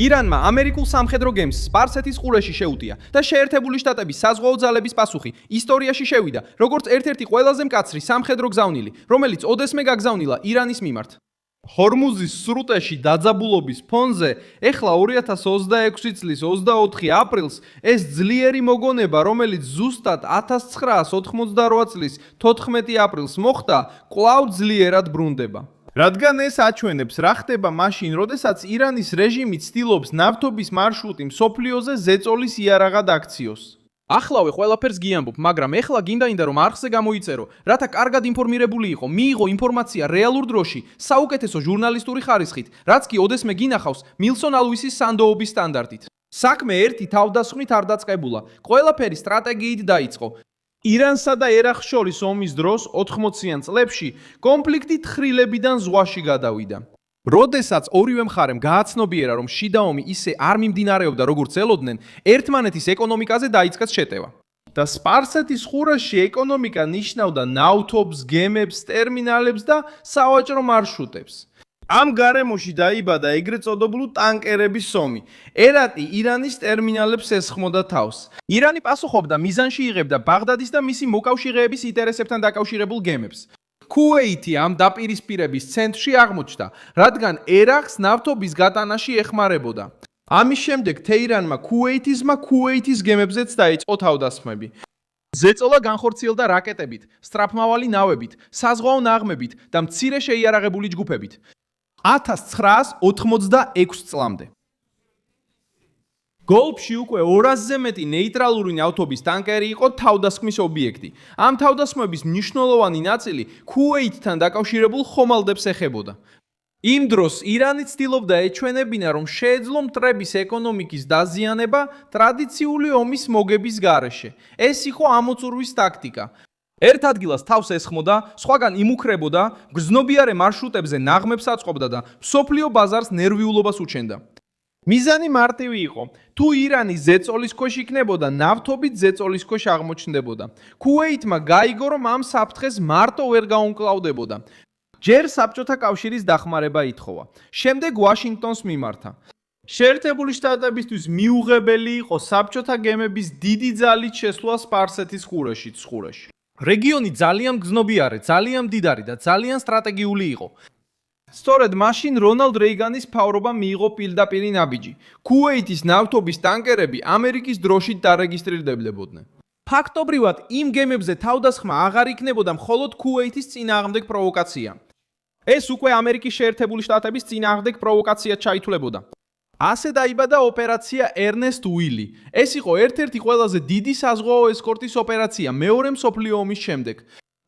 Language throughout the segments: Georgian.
ირანმა ამერიკულ სამხედრო გემს სპარსეთის ყურეში შეუტია და შეერთებული შტატების საზღვაო ძალების პასუხი ისტორიაში შევიდა, როგორც ერთ-ერთი ყველაზე მკაცრი სამხედრო გზავნილი, რომელიც ოდესმე გაგზავნილა ირანის მიმართ. ჰორმუზის სრუტეში დაძაბულობის ფონზე ეხლა 2026 წლის 24 აპრილს ეს ძლიერი მოგონება, რომელიც ზუსტად 1988 წლის 14 აპრილს მოხდა, კვლავ ძლიერად ბრუნდება. რადგან ეს აჩვენებს, რა ხდება მაშინ, როდესაც ირანის რეჟიმი ცდილობს ნავთობის მარშრუტი მსოფლიოზე ზეწოლის იარაღად აქციოს. ახლავე ყველაფერს გიამბობ, მაგრამ ეხლა გინდა რომ არხზე გამოიწერო, რათა კარგად ინფორმირებული იყო, მიიღო ინფორმაცია რეალურ დროში, საუკეთესო ჟურნალისტური ხარისხით, რაც კი ოდესმე გინახავს მილსონ ალუისის სანდოობის სტანდარტით. საქმე ერთი თავდასხმით არ დაწყებულა, ყველაფერი სტრატეგიით დაიწყო. ირანსა და ერაყს შორის ომის დროს 80-იან წლებში კონფლიქტი თხრილებიდან ზღვაში გადავიდა. როდესაც ორივე მხარემ გააცნობიერა, რომ შიდა ომი ისე არ მიმდინარეობდა, როგორც ელოდნენ, ერთმანეთის ეკონომიკაზე დაიწყეს შეტევა. და სპარსეთის ყურეში ეკონომიკა ნიშნავდა ნავთობს, გემებს, ტერმინალებს და სავაჭრო მარშრუტებს. ამ გარემოში დაიბადა ეგრეთ წოდებული ტანკერების ომი. ერატი ირანის ტერმინალებს ესხმოდა თავს. ირანი პასუხობდა მიზანში იღებდა ბაღდადის და მისი მოკავშირეების ინტერესებთან დაკავშირებულ გემებს. ქუეითი ამ დაპირისპირების ცენტრში აღმოჩნდა, რადგან ერაყს ნავთობის გატანაში ეხმარებოდა. ამის შემდეგ თეირანმა ქუეითიზმა ქუეითის გემებზეც დაიწყო თავდასხმები. ზეწოლა განხორციელდა რაკეტებით, სწრაფმავალი ნავებით, საზღვაო ნაღმებით და მცირე შეიარაღებული ჯგუფებით. 1986 წლამდე. გოლფში უკვე 200-ზე მეტი ნეიტრალური ნავთობის ტანკერი იყო თავდასხმის ობიექტი. ამ თავდასხმების მნიშვნელოვანი ნაწილი ქუეითთან დაკავშირებულ ხომალდებს ეხებოდა. იმ დროს ირანი ცდილობდა ეჩვენებინა, რომ შეეძლო მტრების ეკონომიკის დაზიანება ტრადიციული ომის მოგების გარეშე. ეს იყო ამოწურვის ტაქტიკა. ერთ ადგილას თავს ესხმოდა, სხვაგან იმუქრებოდა, გრძნობიარე მარშრუტებზე ნაღმებს აწყობდა და მსოფლიო ბაზარს ნერვიულობას უჩენდა. მიზანი მარტივი იყო. თუ ირანი ზეწოლის ქვეშ იქნებოდა, ნავთობით ზეწოლის ქვეშ აღმოჩნდებოდა. ქუეითმა გაიგო, რომ ამ საფრთხეს მარტო ვერ გაუმკლავდებოდა. ჯერ საბჭოთა კავშირის დახმარება ითხოვა. შემდეგ ვაშინგტონს მიმართა. შეერთებული შტატებისთვის მიუღებელი იყო საბჭოთა გემების დიდი ძალით შესვლა სპარსეთის ყურეში. რეგიონი ძალიან გრძნობიარე, ძალიან მდიდარი და ძალიან სტრატეგიული იყო. სწორედ მაშინ რონალდ რეიგანის მთავრობამ მიიღო პირდაპირი ნაბიჯი. ქუეითის ნავთობის ტანკერები ამერიკის დროშით დარეგისტრირდებოდნენ. ფაქტობრივად იმ გემებზე თავდასხმა აღარ იქნებოდა მხოლოდ ქუეითის წინააღმდეგ პროვოკაცია. ეს უკვე ამერიკის შეერთებული შტატების წინააღმდეგ პროვოკაციად ჩაითვლებოდა. ასე დაიბადა ოპერაცია ერნესტ უილი. ეს იყო ერთ-ერთი ყველაზე დიდი საზღვაო ესკორტის ოპერაცია მეორე მსოფლიო ომის შემდეგ.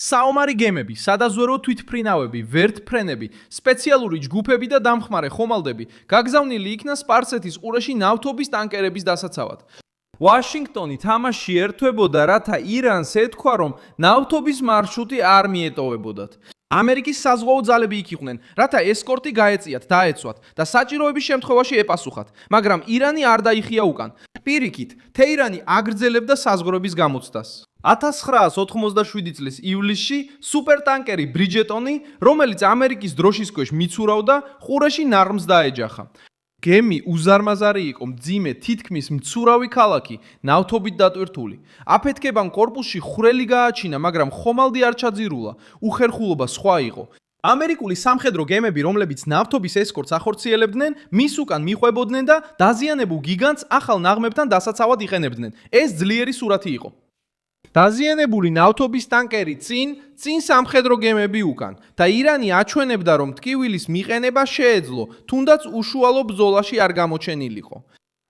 საომარი გემები, სადაზვერო თვითმფრინავები, ვერტმფრენები, სპეციალური ჯგუფები და დამხმარე ხომალდები გაგზავნილი იქნა სპარსეთის ყურეში ნავთობის ტანკერების დასაცავად. ვაშინგტონი თამაში ერთვებოდა, რათა ირანს ეთქვა, რომ ნავთობის მარშრუტი არ მიეტოვებოდათ. ამერიკის საზღვაო ძალები იქ იყვნენ, რათა ესკორტი გაეწიათ, დაეცვათ და საჭიროების შემთხვევაში ეპასუხათ, მაგრამ ირანი არ დაიხია უკან. პირიქით, თეირანი აგრძელებდა საზღვრების გამოცდას. 1987 წლის ივლისში სუპერტანკერი ბრიჯეტონი, რომელიც ამერიკის დროშის ქვეშ მიცურავდა, ყურეში ნაღმს დაეჯახა. გემი უზარმაზარი იყო, მძიმე, თითქმის მცურავი ქალაქი, ნავთობით დატვირთული. აფეთქებამ კორპუსში ხვრელი გააჩინა, მაგრამ ხომალდი არ ჩაძირულა, უხერხულობა სხვა იყო. ამერიკული სამხედრო გემები, რომლებიც ნავთობის ესკორტს ახორციელებდნენ, მის უკან მიყვებოდნენ და დაზიანებულ გიგანტს ახალ ნაღმებთან დასაცავად იყენებდნენ. ეს ძლიერი სურათი იყო. დაზიანებული ნავთობის ტანკერი წინ სამხედრო გემები უკან და ირანი აჩვენებდა, რომ ტკივილის მიყენება შეეძლო, თუნდაც უშუალო ბრძოლაში არ გამოჩენილიყო.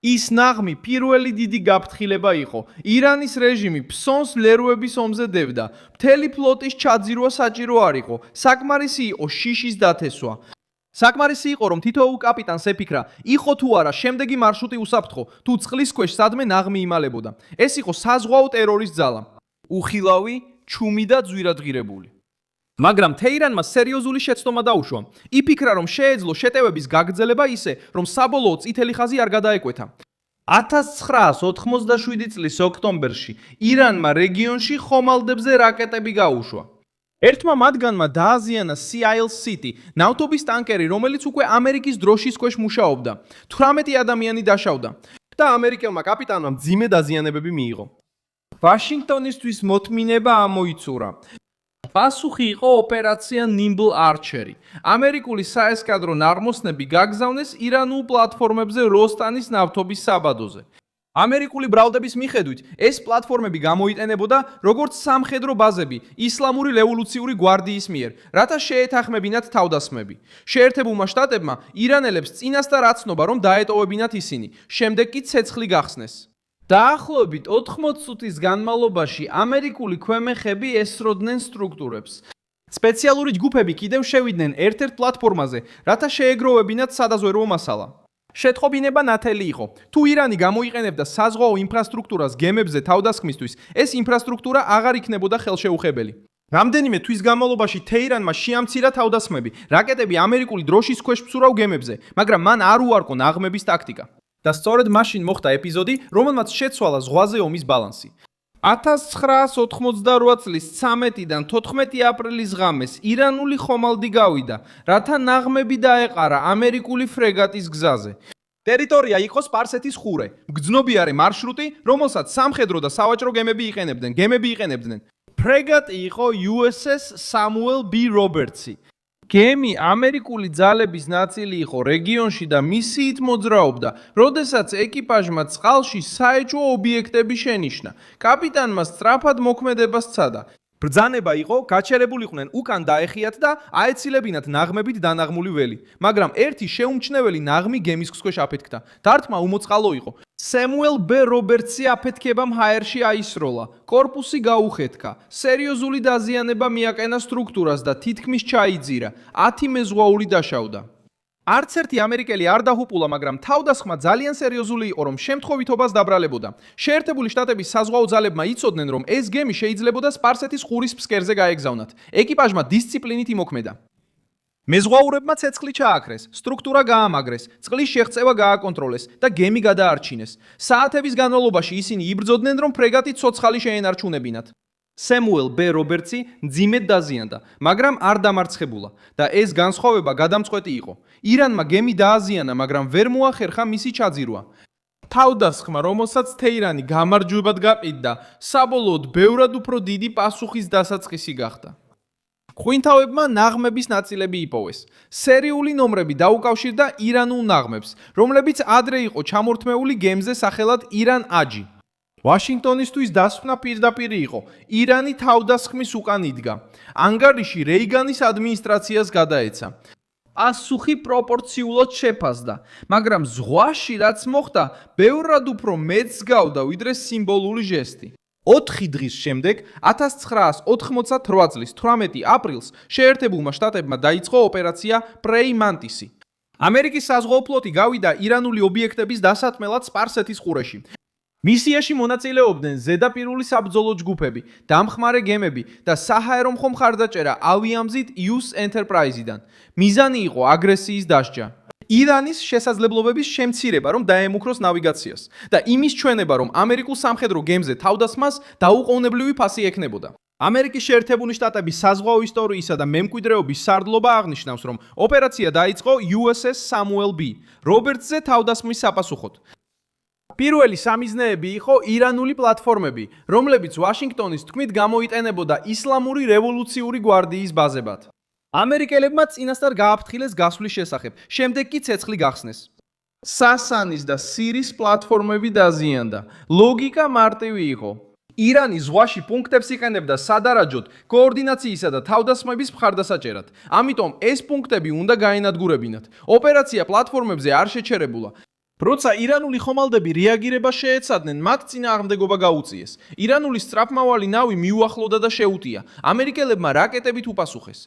ის ნაღმი პირველი დიდი გაფრთხილება იყო. ირანის რეჟიმი ფსონს ლერუების ომზე დევდა. მთელი ფლოტის ჩაძირვა საჭირო არ იყო. საკმარისი იყო შიშის დათესვა. საკმარისი იყო, რომ თითოეულ კაპიტანს ეფიქრა, იყო თუ არა შემდეგი მარშრუტი უსაფრთხო, თუ წყლის ქვეშ სადმე ნაღმი იმალებოდა. ეს იყო საზღვაო ტერორის ძალა. უხილავი, ჩუმი და ძვირადღირებული. მაგრამ თეირანმა სერიოზული შეცდომა დაუშვა. იფიქრა, რომ შეეძლო შეტევების გაგრძელება ისე, რომ საბოლოო წითელი ხაზი არ გადაეკვეთა. 1987 წლის ოქტომბერში ირანმა რეგიონში ხომალდებზე რაკეტები გაუშვა. ერთმა მათგანმა დააზიანა Sea Isle City, ნავთობის ტანკერი, რომელიც უკვე ამერიკის დროშის ქვეშ მუშაობდა. 18 ადამიანი დაშავდა და ამერიკელმა კაპიტანმა მძიმე დაზიანებები მიიღო. ვაშინგტონისთვის მოთმინება ამოიწურა. პასუხი იყო ოპერაცია Nimble Archery. ამერიკული საესკადრო ნაღმოსნები გაგზავნეს ირანულ პლატფორმებზე როსტანის ნავთობის საბადოზე. ამერიკული ბრალდების მიხედვით, ეს პლატფორმები გამოიყენებოდა როგორც სამხედრო ბაზები ისლამური რევოლუციური გვარდიის მიერ, რათა შეეთანხმებინათ თავდასხმები. შეერთებულმა შტატებმა ირანელებს წინასწარ აცნობა, რომ დაეტოვებინათ ისინი, შემდეგ კი ცეცხლი გახსნეს. დაახლოებით 80 წუთის განმავლობაში ამერიკული ქვემეხები ესროდნენ სტრუქტურებს. სპეციალური ჯგუფები კიდევ შევიდნენ ერთ-ერთ პლატფორმაზე, რათა შეეგროვებინათ სადაზვერვო მასალა. შეტყობინება ნათელი იყო. თუ ირანი გამოიყენებდა საზღვაო ინფრასტრუქტურას გემებზე თავდასხმისთვის, ეს ინფრასტრუქტურა აღარ იქნებოდა ხელშეუხებელი. რამდენიმე თვის განმავლობაში თეირანმა შეამცირა თავდასხმები, რაკეტები ამერიკული დროშის ქვეშ მსურავ გემებზე, მაგრამ მან არ უარყო ნაღმების ტაქტიკა. და სწორედ მაშინ მოხდა ეპიზოდი, რომელმაც შეცვალა ზღვაზე ომის ბალანსი. 1988 წლის 13-დან 14 აპრილის ღამეს ირანული ხომალდი გავიდა, რათა ნაღმები დაეყარა ამერიკული ფრეგატის გზაზე. ტერიტორია იყო სპარსეთის ყურე, მგრძნობიარე მარშრუტი, რომელსაც სამხედრო და სავაჭრო გემები იყენებდნენ. ფრეგატი იყო USS Samuel B. Roberts-ი. გემი ამერიკული ძალების ნაწილი იყო რეგიონში და მისიით მოძრაობდა, როდესაც ეკიპაჟმა წყალში საეჭვო ობიექტები შენიშნა. კაპიტანმა სწრაფად მოქმედება სცადა. ბრძანება იყო, გაჩერებულიყვნენ უკან დაეხიათ და აეცილებინათ ნაღმებით დანაღმული ველი, მაგრამ ერთი შეუმჩნეველი ნაღმი გემის ქვეშ აფეთქდა. დარტყმა უმოწყალო იყო. Samuel B. Roberts-ი აფეთქებამ ჰაერში აისროლა, კორპუსი გაუხეთქა, სერიოზული დაზიანება მიაყენა სტრუქტურას და თითქმის ჩაიძირა, 10 მეზღვაური დაშავდა. არც ერთი ამერიკელი არ დაჰუპულა, მაგრამ თავდასხმა ძალიან სერიოზული იყო, რომ შემთხვევითობას დაბრალებოდა. შეერთებული შტატების საზღვაო ძალებმა იცოდნენ, რომ ეს გემი შეიძლებოდა სპარსეთის ყურის ფსკერზე გაეგზავნათ. ეკიპაჟმა დისციპლინით იმოქმედა. მეზღვაურებმა ცეცხლი ჩააქრეს, სტრუქტურა გაამაგრეს, წყლის შეღწევა გააკონტროლეს და გემი გადაარჩინეს. საათების განმავლობაში ისინი იბრძოდნენ, რომ ფრეგატი ცოცხალი შეენარჩუნებინათ. Samuel B. Roberts-ი მძიმედ დაზიანდა, მაგრამ არ დამარცხებულა და ეს განსხვავება გადამწყვეტი იყო. ირანმა გემი დააზიანა, მაგრამ ვერ მოახერხა მისი ჩაძირვა. თავდასხმა, რომელსაც თეირანი გამარჯვებად გაყიდდა, საბოლოოდ ბევრად უფრო დიდი პასუხის დასაწყისი გახდა. ხვინთავებმა ნაღმების ნაწილები იპოვეს. სერიული ნომრები დაუკავშირდა ირანულ ნაღმებს, რომლებიც ადრე იყო ჩამორთმეული გემზე სახელად Iran Aji. ვაშინგტონისთვის დასვნა პირდაპირ იყო. ირანი თავდასხმის უკან იდგა. ანგარიში რეიგანის ადმინისტრაციას გადაეცა. პასუხი პროპორციულად შეფასდა, მაგრამ ზღვაში რაც მოხდა, ბევრად უფრო მეც გავდა, ვიდრე სიმბოლური ჟესტი. 4 დღის შემდეგ, 1988 წლის 18 აპრილს, შეერთებულმა შტატებმა დაიწყო ოპერაცია Prey Mantis-ი. ამერიკის საზღვაო ფლოტი გავიდა ირანული ობიექტების დასატმელად სპარსეთის ყურეში. მისიაში მონაწილეობდნენ ზედაპირული საბრძოლო ჯგუფები, დამხმარე გემები და საჰაერო მხარდაჭერა ავიამზით US Enterprise-დან. მიზანი იყო აგრესიის დასჯა. ირანის შესაძლებლობების შემცირება, რომ დაემუქროს ნავიგაციას და იმის ჩვენება, რომ ამერიკულ სამხედრო გემზე თავდასხმას დაუყოვნებლივი ფასი ექნებოდა. ამერიკის შეერთებული შტატების საზღვაო ისტორიისა და მემკვიდრეობის სარდლობა აღნიშნავს, რომ ოპერაცია დაიწყო USS Samuel B. Roberts-ზე თავდასხმის საპასუხოდ. პირველი სამიზნეები იყო ირანული პლატფორმები, რომლებიც ვაშინგტონის თქმით გამოიყენებოდა ისლამური რევოლუციური გვარდიის ბაზებად. ამერიკელებმა წინასწარ გააფრთხილეს გასვლის შესახებ, შემდეგ კი ცეცხლი გახსნეს. სასანის და სირის პლატფორმები დაზიანდა. ლოგიკა მარტივი იყო. ირანი ზღვაში პუნქტებს იყენებდა სადარაჯოდ, კოორდინაციისა და თავდასხმების მხარდასაჭერად. ამიტომ ეს პუნქტები უნდა გაენადგურებინათ. ოპერაცია პლატფორმებზე არ შეჩერებულა. როცა ირანული ხომალდები რეაგირება შეეცადნენ, მათ წინააღმდეგობა გაუწიეს. ირანული სწრაფმავალი ნავი მიუახლოვდა და შეუტია. ამერიკელებმა რაკეტებით უპასუხეს.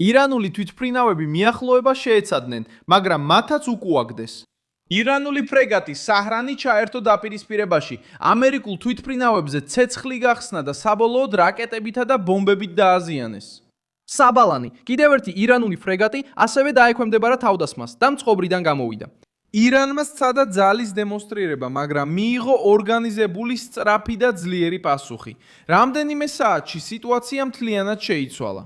ირანული თვითმფრინავები მიახლოება შეეცადნენ, მაგრამ მათაც უკუაგდეს. ირანული ფრეგატი საჰრანი ჩაერთო დაპირისპირებაში. ამერიკულ თვითმფრინავებზე ცეცხლი გახსნა და საბოლოოდ რაკეტებითა და ბომბებით დააზიანეს. საბალანი, კიდევ ერთი ირანული ფრეგატი ასევე დაექვემდებარა თავდასხმას და მწყობრიდან გამოვიდა. ირანმა სცადა ძალის დემონსტრირება, მაგრამ მიიღო ორგანიზებული სწრაფი და ძლიერი პასუხი. რამდენიმე საათში სიტუაცია მთლიანად შეიცვალა.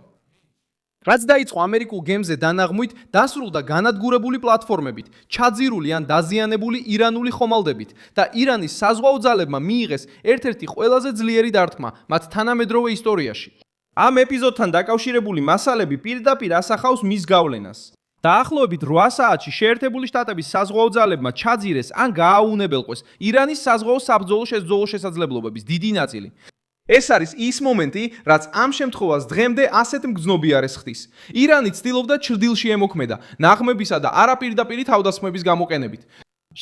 რაც დაიწყო ამერიკულ გემზე დანაღმვით, დასრულდა განადგურებული პლატფორმებით, ჩაძირული ან დაზიანებული ირანული ხომალდებით და ირანის საზღვაო ძალებმა მიიღეს ერთ-ერთი ყველაზე ძლიერი დარტყმა მათ თანამედროვე ისტორიაში. ამ ეპიზოდთან დაკავშირებული მასალები პირდაპირ ასახავს მის გავლენას. დაახლოებით 8 საათში შეერთებული შტატების საზღვაო ძალებმა ჩაძირეს ან გააუნებელყვეს ირანის საზღვაო საბრძოლო შესაძლებლობების დიდი ნაწილი. ეს არის ის მომენტი, რაც ამ შემთხვევას დღემდე ასეთ მგრძნობიარეს ხდის. ირანი ცდილობდა ჩრდილში ემოქმედა ნაღმებისა და არაპირდაპირი თავდასხმების გამოყენებით.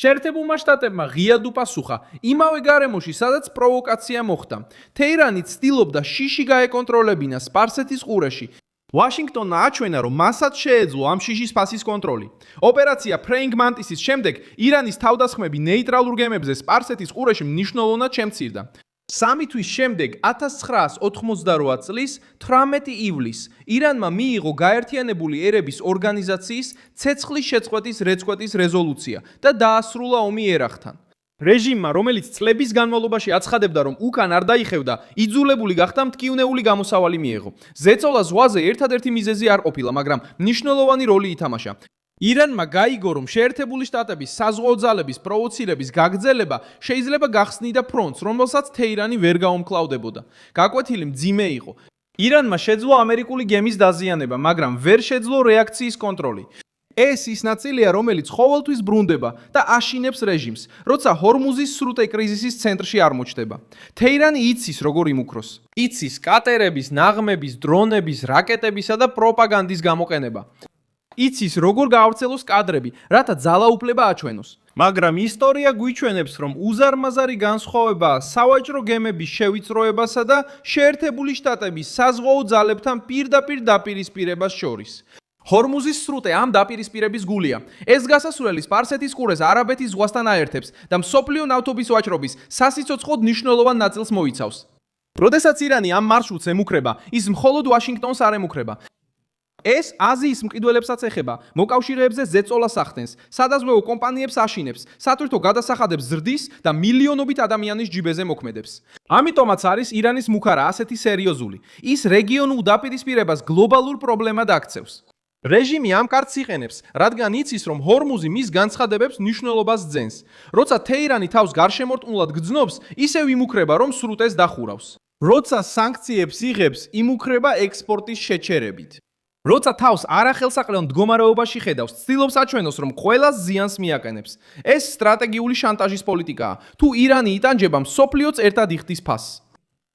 შეერთებულმა შტატებმა ღიად უპასუხა იმავე გარემოში, სადაც პროვოკაცია მოხდა. თეირანი ცდილობდა შიში გაეკონტროლებინა სპარსეთის ყურეში. ვაშინგტონმა აჩვენა, რომ მასაც შეეძლო ამ შიშის ფასის კონტროლი. ოპერაცია Praying Mantis-ის შემდეგ ირანის თავდასხმები ნეიტრალურ გემებზე სპარსეთის ყურეში მნიშვნელოვნად შემცირდა. 3 თვის შემდეგ 1988 წლის 18 ივლისს ირანმა მიიღო გაერთიანებული ერების ორგანიზაციის ცეცხლის შეწყვეტის რეწყვეტის რეზოლუცია და დაასრულა ომი ერახთან. რეჟიმმა, რომელიც წლების განმავლობაში აცხადებდა, რომ უკან არ დაიხევდა, იძულებული გახდა მტკივნეული გამოსავალი მიეღო. ზეწოლა ზღვაზე ერთადერთი მიზეზი არ ყოფილა, მაგრამ მნიშვნელოვანი როლი ითამაშა. ირანმა გაიგო, რომ შეერთებული შტატების საზღვაო ძალების პროვოცირების გაგრძელება შეიძლება გახსნიდა ფრონტს, რომელსაც თეირანი ვერ გაუმკლავდებოდა. გაკვეთილი მძიმე იყო. ირანმა შეძლო ამერიკული გემის დაზიანება, მაგრამ ვერ შეძლო რეაქციის კონტროლი. ეს ის ნაწილია, რომელიც ყოველთვის ბრუნდება და აშინებს რეჟიმს, როცა ჰორმუზის სრუტე კრიზისის ცენტრში არ მოჩდება. თეირანი იცის, როგორ იმუქროს. იცის კატერების, ნაღმების, დრონების, რაკეტებისა და პროპაგანდის გამოყენება. იცის, როგორ გაავრცელოს კადრები, რათა ძალაუფლება აჩვენოს. მაგრამ ისტორია გვიჩვენებს, რომ უზარმაზარი განსხვავებაა სავაჭრო გემების შევიწროებასა და შეერთებული შტატების საზღვაო ძალებთან პირდაპირ დაპირისპირებას შორის. ჰორმუზის სრუტე ამ დაპირისპირების გულია. ეს გასასვლელი სპარსეთის ყურეს არაბეთის ზღვასთან აერთებს და მსოფლიო ნავთობის ვაჭრობის სასიცოცხლოდ მნიშვნელოვან ნაწილს მოიცავს. როდესაც ირანი ამ მარშრუტს ემუქრება, ის მხოლოდ ვაშინგტონს არ ემუქრება. ეს აზიის მყიდველებსაც ეხება, მოკავშირეებზე ზეწოლას ახდენს, სადაზღვევო კომპანიებს აშინებს, სათვირთო გადასახადებს ზრდის და მილიონობით ადამიანის ჯიბეზე მოქმედებს. ამიტომაც არის ირანის მუქარა ასეთი სერიოზული. ის რეგიონულ დაპირისპირებას გლობალურ პრობლემად აქცევს. რეჟიმი ამ კარტს იყენებს, რადგან იცის, რომ ჰორმუზი მის განცხადებებს მნიშვნელობას ძენს. როცა თეირანი თავს გარშემორტყმულად გრძნობს, ისევ იმუქრება, რომ სრუტეს დახურავს. როცა სანქციებს იღებს, იმუქრება ექსპორტის შეჩერებით. როცა თავს არახელსაყრელ მდგომარეობაში ხედავს, ცდილობს აჩვენოს, რომ ყველას ზიანს მიაყენებს. ეს სტრატეგიული შანტაჟის პოლიტიკაა. თუ ირანი იტანჯება, მსოფლიოც ერთად იხდის ფასს.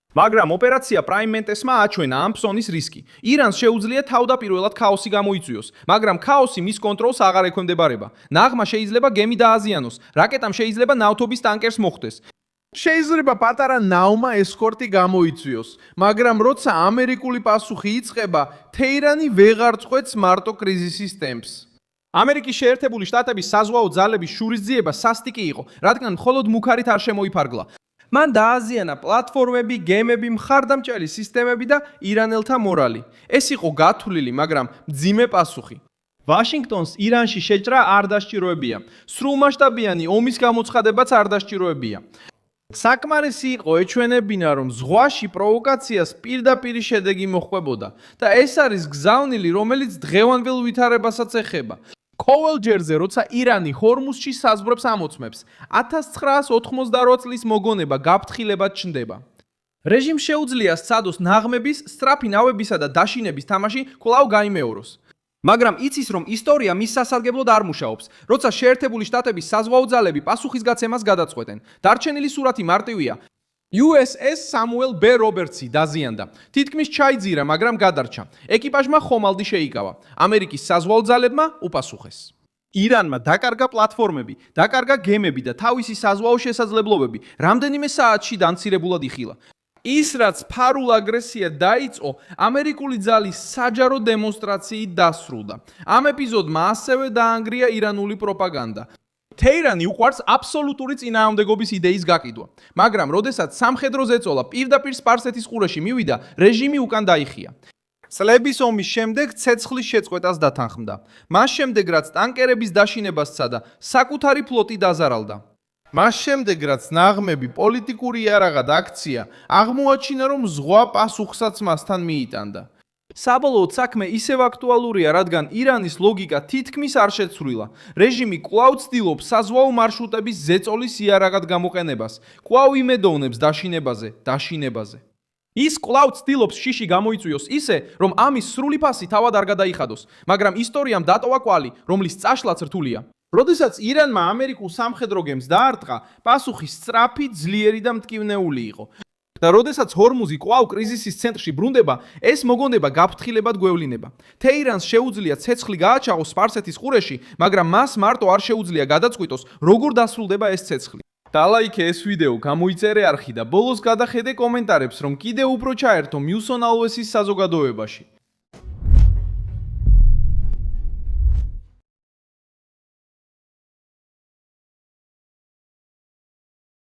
მაგრამ ოპერაცია Prime Mantis-მა აჩვენა ამ ფსონის რისკი. ირანს შეუძლია თავდაპირველად ქაოსი გამოიწვიოს, მაგრამ ქაოსი მის კონტროლს აღარ ექვემდებარება. ნაღმა შეიძლება გემი დააზიანოს, რაკეტამ შეიძლება ნავთობის ტანკერს მოხვდეს. შეიძლება პატარა ნავმა ესკორტი გამოიწვიოს, მაგრამ როცა ამერიკული პასუხი იწყება, თეირანი ვეღარ წყვეტს მარტო კრიზისის ტემპს. ამერიკის შეერთებული შტატების საზღვაო ძალების შურისძიება სასტიკი იყო, რადგან მხოლოდ მუქარით არ შემოიფარგლა. მან დააზიანა პლატფორმები, გემები, მხარდამჭერი სისტემები და ირანელთა მორალი. ეს იყო გათვლილი, მაგრამ მძიმე პასუხი. ვაშინგტონს ირანში შეჭრა არ დასჭიროებია. სრულმასშტაბიანი ომის გამოცხადებაც არ დასჭიროებია. საკმარისი იყო ეჩვენებინა, რომ ზღვაში პროვოკაციას პირდაპირი შედეგი მოჰყვებოდა და ეს არის გზავნილი, რომელიც დღევანდელ ვითარებასაც ეხება. ყოველჯერზე, როცა ირანი ჰორმუზში საზღვრებს ამოწმებს, 1988 წლის მოგონება გაფრთხილებად ჩნდება. რეჟიმს შეუძლია სცადოს ნაღმების, სწრაფი ნავებისა და დაშინების თამაში კვლავ გაიმეოროს. მაგრამ იცის, რომ ისტორია მის სასარგებლოდ არ მუშაობს, როცა შეერთებული შტატების საზღვაო ძალები პასუხისგაცემას გადაწყვეტენ. დარჩენილი სურათი მარტივია. USS Samuel B. Roberts-ი დაზიანდა. თითქმის ჩაიძირა, მაგრამ გადარჩა. ეკიპაჟმა ხომალდი შეიკავა. ამერიკის საზღვაო ძალებმა უპასუხეს. ირანმა დაკარგა პლატფორმები, დაკარგა გემები და თავისი საზღვაო შესაძლებლობები, რამდენიმე საათში დამცირებულად იხილა. ის რაც ფარულ აგრესია დაიწყო, ამერიკული ძალის საჯარო დემონსტრაციით დასრულდა. ამ ეპიზოდმა ასევე დაანგრია ირანული პროპაგანდა. თეირანი უყვარს აბსოლუტური წინააღმდეგობის იდეის გაკიდვა, მაგრამ როდესაც სამხედრო ზეწოლა პირდაპირ სპარსეთის ყურეში მივიდა, რეჟიმი უკან დაიხია. წლების ომის შემდეგ ცეცხლის შეწყვეტას დათანხმდა. მას შემდეგ რაც ტანკერების დაშინებას სცადა, საკუთარი ფლოტი დაზარალდა. მას შემდეგ რაც ნაღმები პოლიტიკური იარაღად აქცია, აღმოაჩინა რომ ზღვა პასუხსაც მასთან მიიტანდა. საბოლოოდ საქმე ისევ აქტუალურია, რადგან ირანის ლოგიკა თითქმის არ შეცვლილა. რეჟიმი კვლავ ცდილობს საზღვაო მარშრუტების ზეწოლის იარაღად გამოყენებას, კვლავ იმედოვნებს დაშინებაზე. ის კვლავ ცდილობს შიში გამოიწვიოს ისე, რომ ამის სრული ფასი თავად არ გადაიხადოს, მაგრამ ისტორიამ დატოვა კვალი, რომლის წაშლაც რთულია. როდესაც ირანმა ამერიკულ სამხედრო გემს დაარტყა, პასუხი სწრაფი, ძლიერი და მტკივნეული იყო. და როდესაც ჰორმუზი კვლავ კრიზისის ცენტრში ბრუნდება, ეს მოგონება გაფრთხილებად გვევლინება. თეირანს შეუძლია ცეცხლი გააჩაღოს სპარსეთის ყურეში, მაგრამ მას მარტო არ შეუძლია გადაწყვიტოს, როგორ დასრულდება ეს ცეცხლი. დალაიქე ეს ვიდეო, გამოიწერე არხი და ბოლოს გადახედე კომენტარებს, რომ კიდევ უფრო ჩაერთო Muson Alves-ის საზოგადოებაში.